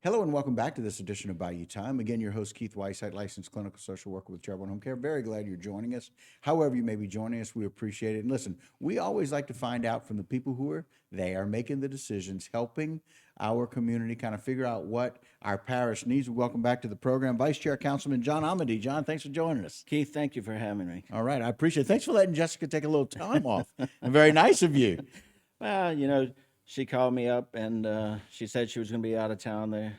Hello and welcome back to this edition of Bayou Time. Again, your host, Keith Weishaupt, licensed clinical social worker with Terrebonne Home Care. Very glad you're joining us. However you may be joining us, we appreciate it. And listen, we always like to find out from the people who are there making the decisions, helping our community kind of figure out what our parish needs. Welcome back to the program, Vice Chair Councilman John Amedee. John, thanks for joining us. Keith, thank you for having me. All right, I appreciate it. Thanks for letting Jessica take a little time off. And very nice of you. Well, she called me up and she said she was going to be out of town there.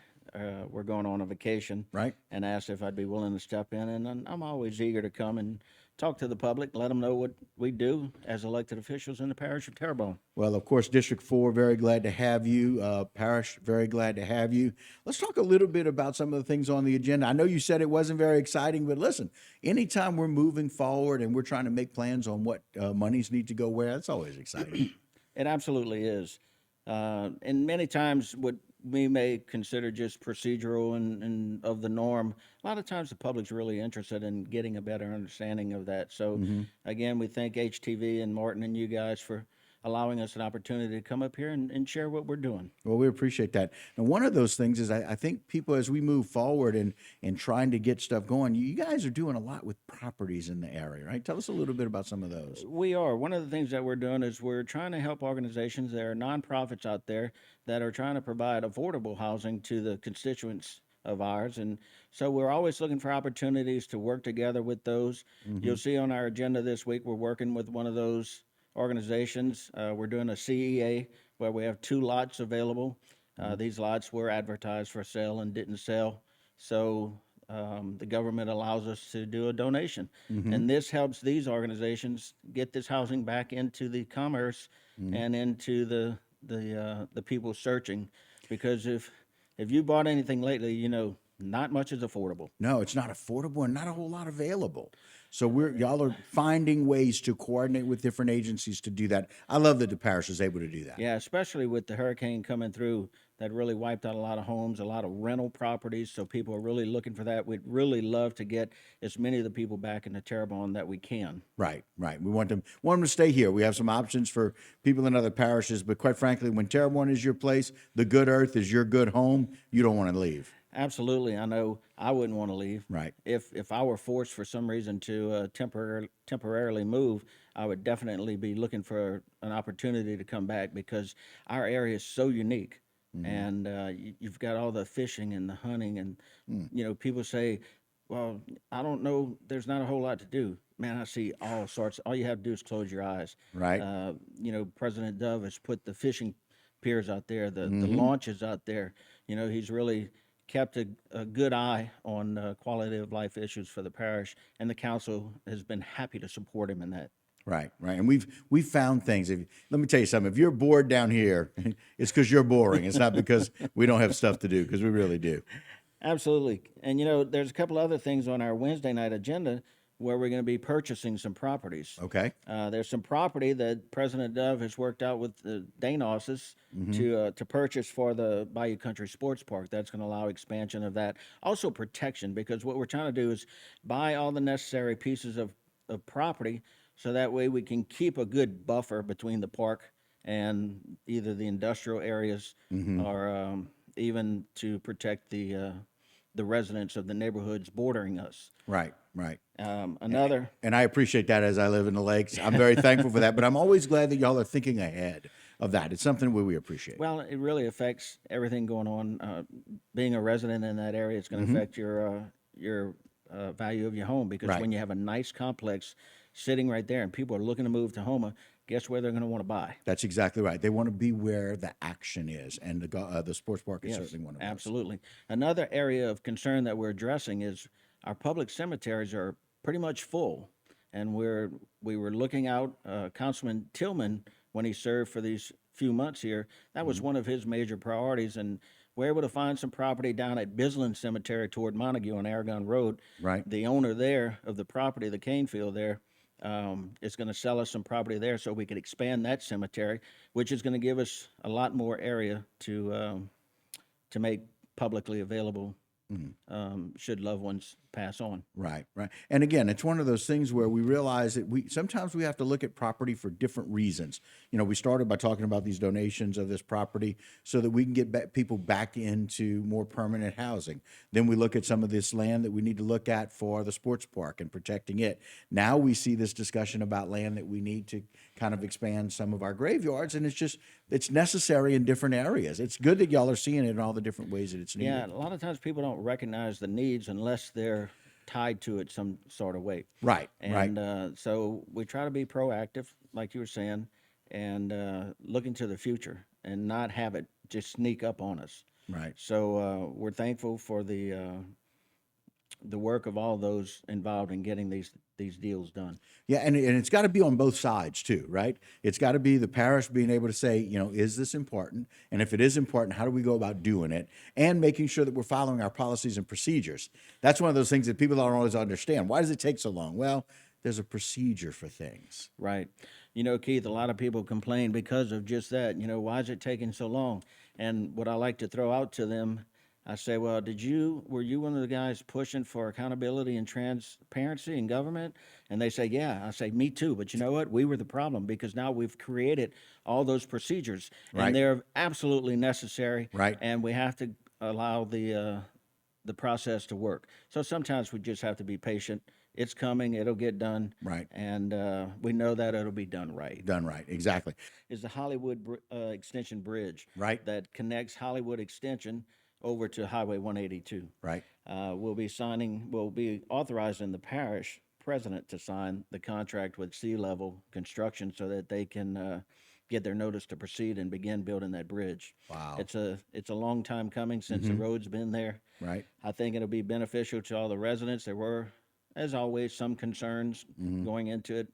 We're going on a vacation, Right. and asked if I'd be willing to step in. And I'm always eager to come and talk to the public, let them know what we do as elected officials in the parish of Terrebonne. Well, of course, District 4, very glad to have you. Parish, very glad to have you. Let's talk a little bit about some of the things on the agenda. I know you said it wasn't very exciting, but listen, anytime we're moving forward and we're trying to make plans on what monies need to go where, that's always exciting. It absolutely is. And many times what we may consider just procedural and of the norm, a lot of times the public's really interested in getting a better understanding of that. So again, we thank HTV and Martin and you guys for allowing us an opportunity to come up here and share what we're doing. Well, we appreciate that. And one of those things is I think people, as we move forward and trying to get stuff going, you guys are doing a lot with properties in the area, right? Tell us a little bit about some of those. We are. One of the things that we're doing is we're trying to help organizations. There are nonprofits out there that are trying to provide affordable housing to the constituents of ours. And so we're always looking for opportunities to work together with those. You'll see on our agenda this week, we're working with one of those organizations. We're doing a CEA where we have 2 lots available. These lots were advertised for sale and didn't sell. So the government allows us to do a donation. And this helps these organizations get this housing back into the commerce and into the people searching. Because if you bought anything lately, not much is affordable. No, it's not affordable and not a whole lot available. So y'all are finding ways to coordinate with different agencies to do that. I love that the parish is able to do that. Yeah, especially with the hurricane coming through that really wiped out a lot of homes, a lot of rental properties. So people are really looking for that. We'd really love to get as many of the people back into Terrebonne that we can. Right. We want them to stay here. We have some options for people in other parishes, but quite frankly, when Terrebonne is your place, the good earth is your good home, you don't want to leave. Absolutely. I know I wouldn't want to leave. Right. If I were forced for some reason to temporarily move, I would definitely be looking for an opportunity to come back because our area is so unique. And you've got all the fishing and the hunting and, people say, well, I don't know, there's not a whole lot to do. Man, I see all sorts. All you have to do is close your eyes. Right. President Dove has put the fishing piers out there, the launches out there. He's really kept a good eye on quality of life issues for the parish, and the council has been happy to support him in that. Right. And we've found things. Let me tell you something. If you're bored down here, it's because you're boring. It's not because we don't have stuff to do, because we really do. Absolutely. And there's a couple other things on our Wednesday night agenda where we're going to be purchasing some properties. Okay. There's some property that President Dove has worked out with the Danos's to purchase for the Bayou Country Sports Park. That's going to allow expansion of that. Also protection, because what we're trying to do is buy all the necessary pieces of property so that way we can keep a good buffer between the park and either the industrial areas or even to protect the residents of the neighborhoods bordering us. Right. Another. And I appreciate that as I live in the lakes. I'm very thankful for that, but I'm always glad that y'all are thinking ahead of that. It's something we appreciate. Well, it really affects everything going on. Being a resident in that area, it's going to affect your value of your home because when you have a nice complex sitting right there and people are looking to move to Houma, guess where they're going to want to buy? That's exactly right. They want to be where the action is, and the sports park is certainly one of those. Absolutely. Another area of concern that we're addressing is our public cemeteries are pretty much full, and we were looking out. Councilman Tillman, when he served for these few months here, that was one of his major priorities, and we're able to find some property down at Bisland Cemetery toward Montague on Aragon Road. Right. The owner there of the property, the cane field there, is going to sell us some property there so we could expand that cemetery, which is going to give us a lot more area to make publicly available should loved ones pass on. Right, right. And again, it's one of those things where we realize that we sometimes we have to look at property for different reasons. You know, we started by talking about these donations of this property so that we can get people back into more permanent housing. Then we look at some of this land that we need to look at for the sports park and protecting it. Now we see this discussion about land that we need to kind of expand some of our graveyards, and it's necessary in different areas. It's good that y'all are seeing it in all the different ways that it's needed. Yeah, a lot of times people don't recognize the needs unless they're tied to it some sort of way. Right, right. And so we try to be proactive, like you were saying, and look into the future and not have it just sneak up on us. Right. So we're thankful for the work of all those involved in getting these deals done. Yeah, and it's got to be on both sides too, right? It's got to be the parish being able to say, you know, is this important? And if it is important, how do we go about doing it? And making sure that we're following our policies and procedures. That's one of those things that people don't always understand. Why does it take so long? Well, there's a procedure for things. Right. You know, Keith, a lot of people complain because of just that. You know, why is it taking so long? And what I like to throw out to them, I say, well, were you one of the guys pushing for accountability and transparency in government? And they say, yeah. I say, me too. But you know what? We were the problem because now we've created all those procedures Right. and they're absolutely necessary. Right. And we have to allow the process to work. So sometimes we just have to be patient. It's coming. It'll get done. Right. And we know that it'll be done right. Done right. Exactly. Is the Hollywood Extension Bridge. Right. That connects Hollywood Extension over to Highway 182. Right. We'll be authorizing the parish president to sign the contract with Sea Level Construction so that they can get their notice to proceed and begin building that bridge. Wow. It's a long time coming since the road's been there. Right. I think it'll be beneficial to all the residents. There were, as always, some concerns going into it.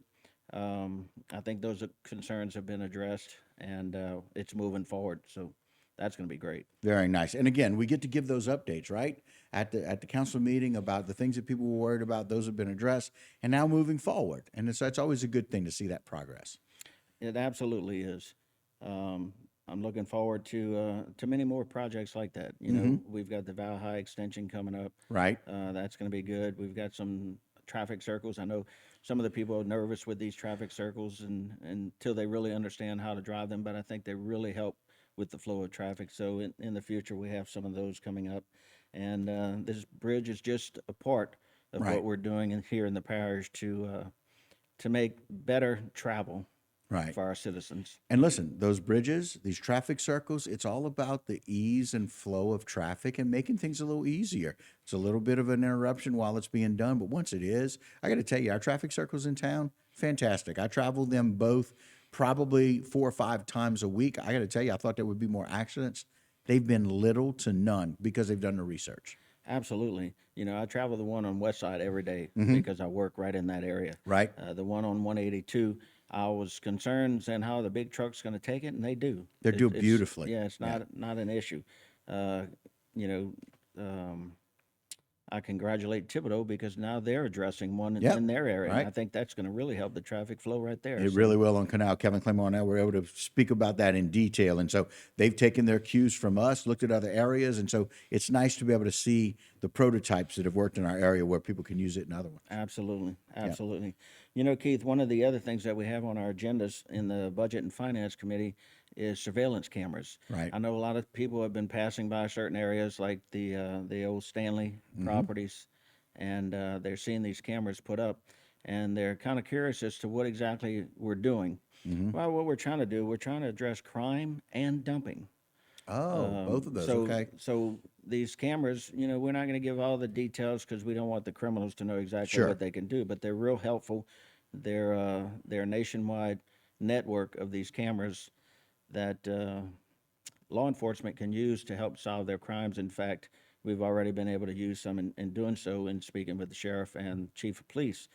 I think those concerns have been addressed, and it's moving forward. So that's going to be great. Very nice. And again, we get to give those updates, right? At the council meeting about the things that people were worried about, those have been addressed, and now moving forward. And it's always a good thing to see that progress. It absolutely is. I'm looking forward to many more projects like that. You know, we've got the Val High extension coming up. Right. That's going to be good. We've got some traffic circles. I know some of the people are nervous with these traffic circles and until they really understand how to drive them, but I think they really help with the flow of traffic. So in the future, we have some of those coming up. And this bridge is just a part of Right. what we're doing here in the parish to make better travel Right. for our citizens. And listen, those bridges, these traffic circles, it's all about the ease and flow of traffic and making things a little easier. It's a little bit of an interruption while it's being done, but once it is, I got to tell you, our traffic circles in town, fantastic. I travel them both probably 4 or 5 times a week. I got to tell you, I thought there would be more accidents. They've been little to none because they've done the research. Absolutely. You know, I travel the one on West Side every day because I work right in that area. Right. The one on 182, I was concerned saying how the big truck's going to take it, and they do. They do It's- beautifully. Yeah, it's not an issue. You know, I congratulate Thibodeau because now they're addressing one Yep, in their area. right. And I think that's going to really help the traffic flow right there. It So, really will on Canal. Kevin Clement and I were able to speak about that in detail. And so they've taken their cues from us, looked at other areas. And so it's nice to be able to see the prototypes that have worked in our area where people can use it in other ones. Absolutely. Absolutely. You know, Keith, one of the other things that we have on our agendas in the Budget and Finance Committee is surveillance cameras. Right. I know a lot of people have been passing by certain areas like the old Stanley properties, and they're seeing these cameras put up, and they're kind of curious as to what exactly we're doing. Well, what we're trying to do, we're trying to address crime and dumping. Oh, both of those. So, Okay. so these cameras, you know, we're not going to give all the details because we don't want the criminals to know exactly Sure. what they can do. But they're real helpful. They're a nationwide network of these cameras that law enforcement can use to help solve their crimes. In fact, we've already been able to use some in doing so in speaking with the sheriff and chief of police,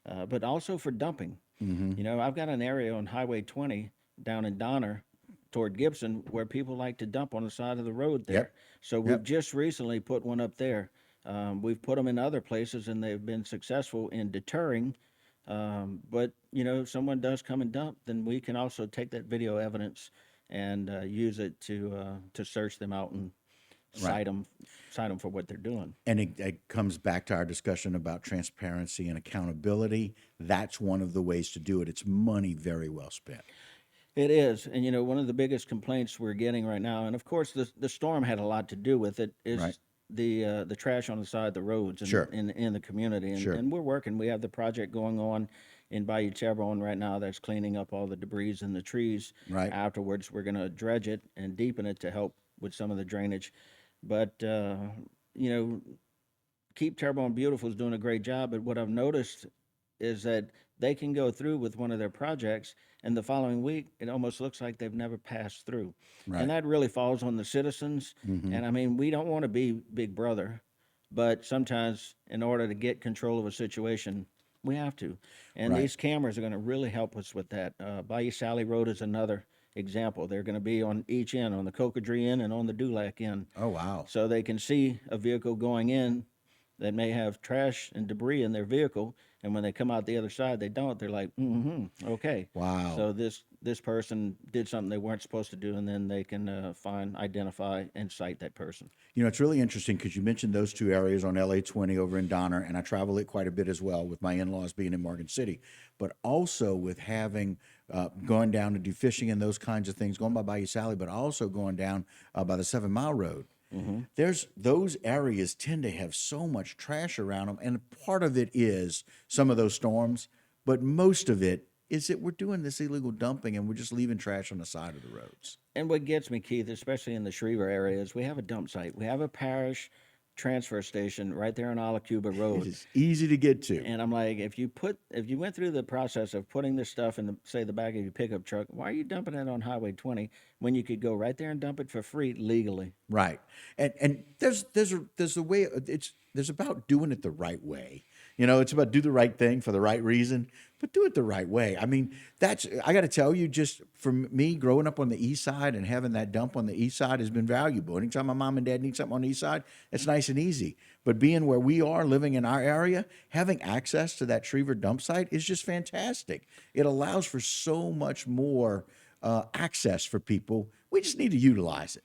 but also for dumping. You know, I've got an area on Highway 20 down in Donner toward Gibson where people like to dump on the side of the road there. Yep. So we've just recently put one up there. We've put them in other places and they've been successful in deterring. But, you know, if someone does come and dump, then we can also take that video evidence and use it to search them out and cite them for what they're doing. And it comes back to our discussion about transparency and accountability. That's one of the ways to do it. It's money very well spent. It is, and one of the biggest complaints we're getting right now, and of course the storm had a lot to do with it, is Right. the trash on the side of the roads and Sure. in the community, and, Sure. and we're working. We have the project going on in Bayou Terrebonne right now that's cleaning up all the debris in the trees. Right. Afterwards, we're going to dredge it and deepen it to help with some of the drainage, but Keep Terrebonne Beautiful is doing a great job, but what I've noticed is that they can go through with one of their projects, and the following week, it almost looks like they've never passed through. Right. And that really falls on the citizens. And I mean, we don't want to be Big Brother, but sometimes in order to get control of a situation, we have to. And Right. these cameras are going to really help us with that. Bayou Sally Road is another example. They're going to be on each end, on the Cocodrie end and on the Dulac end. Oh, wow. So they can see a vehicle going in that may have trash and debris in their vehicle, and when they come out the other side, they don't. They're like, okay. Wow. So this person did something they weren't supposed to do, and then they can identify, and cite that person. It's really interesting because you mentioned those two areas on LA 20 over in Donner, and I travel it quite a bit as well with my in-laws being in Morgan City, but also with having going down to do fishing and those kinds of things, going by Bayou Sally, but also going down by the 7 Mile Road. There's those areas tend to have so much trash around them, and part of it is some of those storms, but most of it is that we're doing this illegal dumping and we're just leaving trash on the side of the roads. And what gets me, Keith, especially in the Schriever area, is we have a dump site. We have a parish transfer station right there on Alacuba Road. It's easy to get to. And I'm like, if you went through the process of putting this stuff in the back of your pickup truck, why are you dumping it on Highway 20 when you could go right there and dump it for free legally? Right. And there's a way, there's about doing it the right way. It's about do the right thing for the right reason, but do it the right way. I mean, I got to tell you, just for me, growing up on the east side and having that dump on the east side has been valuable. Anytime my mom and dad need something on the east side, it's nice and easy. But being where we are, living in our area, having access to that Schriever dump site is just fantastic. It allows for so much more access for people. We just need to utilize it.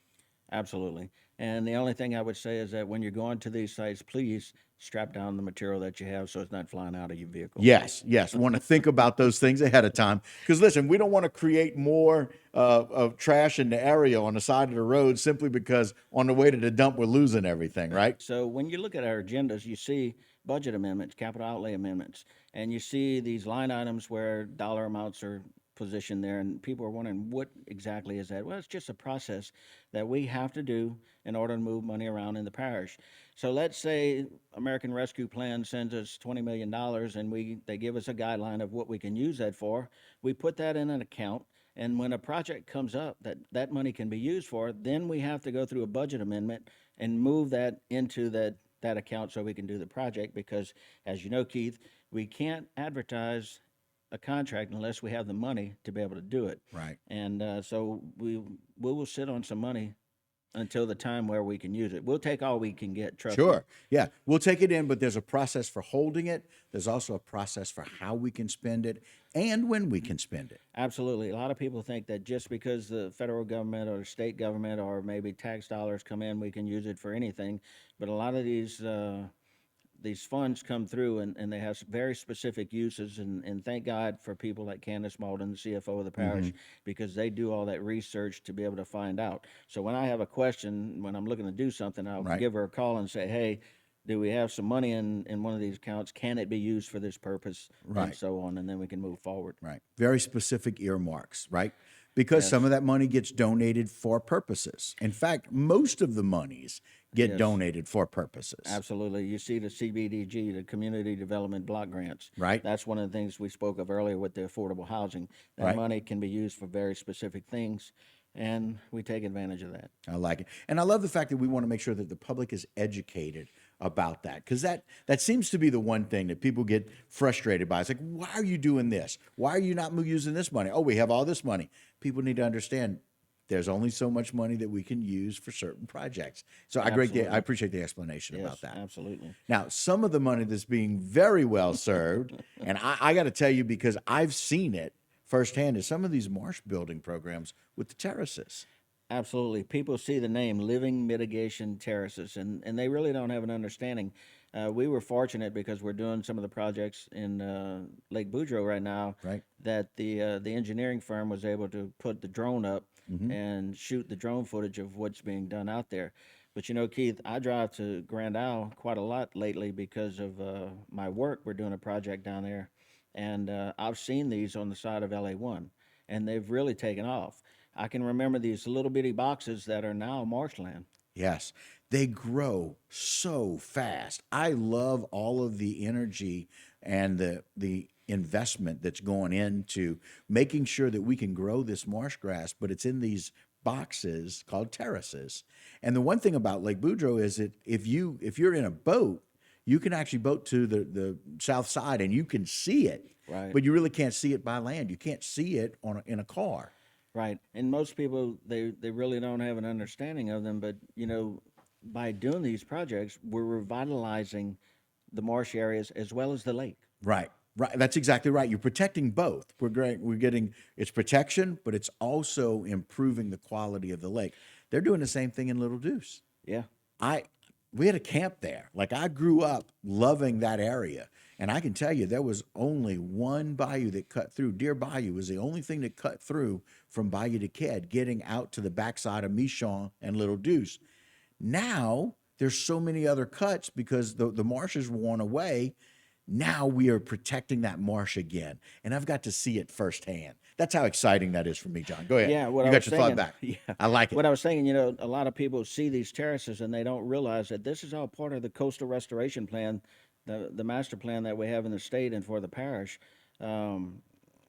Absolutely. And the only thing I would say is that when you're going to these sites, please strap down the material that you have so it's not flying out of your vehicle. Yes. Want to think about those things ahead of time. Because listen, we don't want to create more of trash in the area on the side of the road simply because on the way to the dump we're losing everything, right? So when you look at our agendas, you see budget amendments, capital outlay amendments, and you see these line items where dollar amounts are positioned there, and people are wondering what exactly is that. Well, it's just a process that we have to do in order to move money around in the parish. So let's say American Rescue Plan sends us $20 million, and they give us a guideline of what we can use that for. We put that in an account, and when a project comes up that money can be used for, then we have to go through a budget amendment and move that into that account so we can do the project, because as you know, Keith, we can't advertise a contract unless we have the money to be able to do it. Right. And so we will sit on some money until the time where we can use it. We'll take all we can get, trust me. Sure. Yeah. We'll take it in, but there's a process for holding it. There's also a process for how we can spend it and when we can spend it. Absolutely. A lot of people think that just because the federal government or state government or maybe tax dollars come in, we can use it for anything. But a lot of these funds come through and they have very specific uses, and thank God for people like Candace Malden, the CFO of the parish, because they do all that research to be able to find out. So when I have a question, when I'm looking to do something, I'll Right. give her a call and say, hey, do we have some money in one of these accounts? Can it be used for this purpose? Right. And so on, and then we can move forward. Right. Very specific earmarks, right? Because some of that money gets donated for purposes. In fact, most of the monies get donated for purposes. Absolutely. You see the CBDG, the Community Development Block Grants. Right. That's one of the things we spoke of earlier with the affordable housing. That Right. money can be used for very specific things, and we take advantage of that. I like it. And I love the fact that we want to make sure that the public is educated about that, because that seems to be the one thing that people get frustrated by. It's like, why are you doing this? Why are you not using this money? Oh, we have all this money. People need to understand there's only so much money that we can use for certain projects. So I appreciate the explanation about that. Absolutely. Now, some of the money that's being very well served, and I got to tell you, because I've seen it firsthand, is some of these marsh building programs with the terraces. Absolutely. People see the name Living Mitigation Terraces, and they really don't have an understanding. We were fortunate because we're doing some of the projects in Lake Boudreaux right now Right. that the engineering firm was able to put the drone up and shoot the drone footage of what's being done out there. But you know, Keith, I drive to Grand Isle quite a lot lately because of my work. We're doing a project down there, and I've seen these on the side of LA1, and they've really taken off. I can remember these little bitty boxes that are now marshland. Yes, they grow so fast. I love all of the energy and the investment that's going into making sure that we can grow this marsh grass, but it's in these boxes called terraces. And the one thing about Lake Boudreaux is that if you're in a boat, you can actually boat to the south side and you can see it, Right. but you really can't see it by land. You can't see it in a car. Right. And most people they really don't have an understanding of them, but you know, by doing these projects, we're revitalizing the marsh areas as well as the lake. Right, right. That's exactly right. You're protecting both. We're great. We're getting it's protection, but it's also improving the quality of the lake. They're doing the same thing in Little Deuce. Yeah. I we had a camp there. Like I grew up loving that area. And I can tell you there was only one bayou that cut through. Deer Bayou was the only thing that cut through from Bayou de Qued, getting out to the backside of Michon and Little Deuce. Now there's so many other cuts because the marshes were worn away. Now we are protecting that marsh again. And I've got to see it firsthand. That's how exciting that is for me, John. Go ahead. Yeah, what You I got was your thought saying, back. yeah, I like it. what I was saying, you know, a lot of people see these terraces and they don't realize that this is all part of the coastal restoration plan, the master plan that we have in the state and for the parish.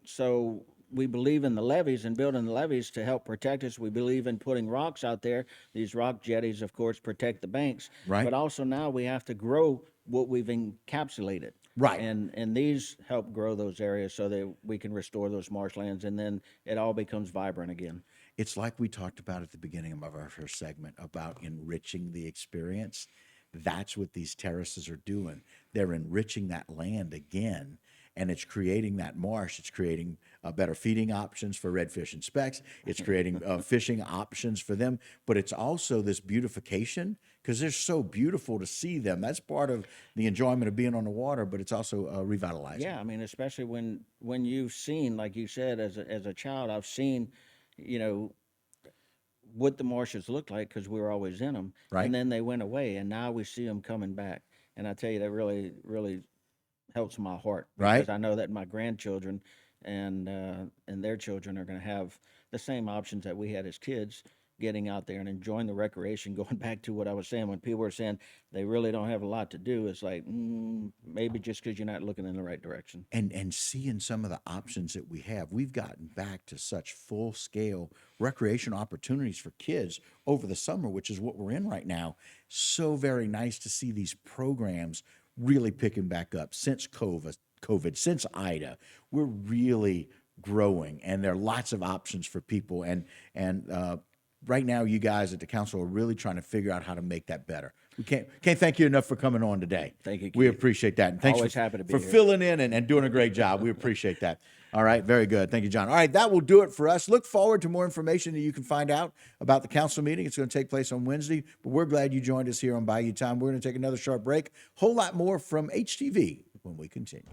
So we believe in the levees and building the levees to help protect us. We believe in putting rocks out there. These rock jetties, of course, protect the banks. Right. But also now we have to grow what we've encapsulated. Right. And these help grow those areas so that we can restore those marshlands, and then it all becomes vibrant again. It's like we talked about at the beginning of our first segment about enriching the experience. That's what these terraces are doing. They're enriching that land again, and it's creating that marsh. It's creating better feeding options for redfish and specks. It's creating fishing options for them, but it's also this beautification because they're so beautiful to see them. That's part of the enjoyment of being on the water, but it's also revitalizing. Yeah, I mean, especially when you've seen, like you said, as a child, I've seen, you know, what the marshes looked like because we were always in them, Right. and then they went away, and now we see them coming back. And I tell you, that really helps my heart Right. because I know that my grandchildren and their children are going to have the same options that we had as kids, getting out there and enjoying the recreation. Going back to what I was saying, when people were saying they really don't have a lot to do, it's like maybe just because you're not looking in the right direction. And seeing some of the options that we have, we've gotten back to such full scale recreation opportunities for kids over the summer, which is what we're in right now. So very nice to see these programs really picking back up since COVID, since Ida. We're really growing, and there are lots of options for people. And right now, you guys at the council are really trying to figure out how to make that better. We can't thank you enough for coming on today. Thank you, We Keith. appreciate that. And thanks Always for, happy to be for here. filling in and doing a great job. We appreciate that. All right, very good. Thank you, John. All right, that will do it for us. Look forward to more information that you can find out about the council meeting. It's going to take place on Wednesday, but we're glad you joined us here on Bayou Time. We're going to take another short break. Whole lot more from HTV when we continue.